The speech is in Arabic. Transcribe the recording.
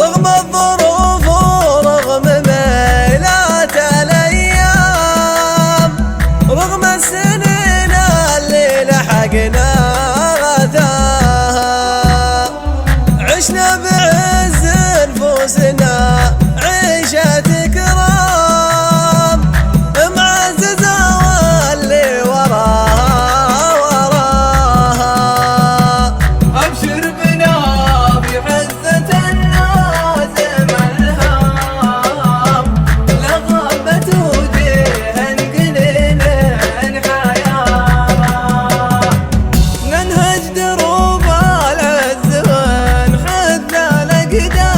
رغم الظروف ورغم ميلات الأيام، رغم السنين اللي لحقنا غثاها، عشنا بعز نفوسنا عيشة كرام، معززة واللي وراها وراها. أبشر بنا في حزة النازم الهام، لغابة وجيه قليل حياة، ننهج دروب العز ونحد الأقدام.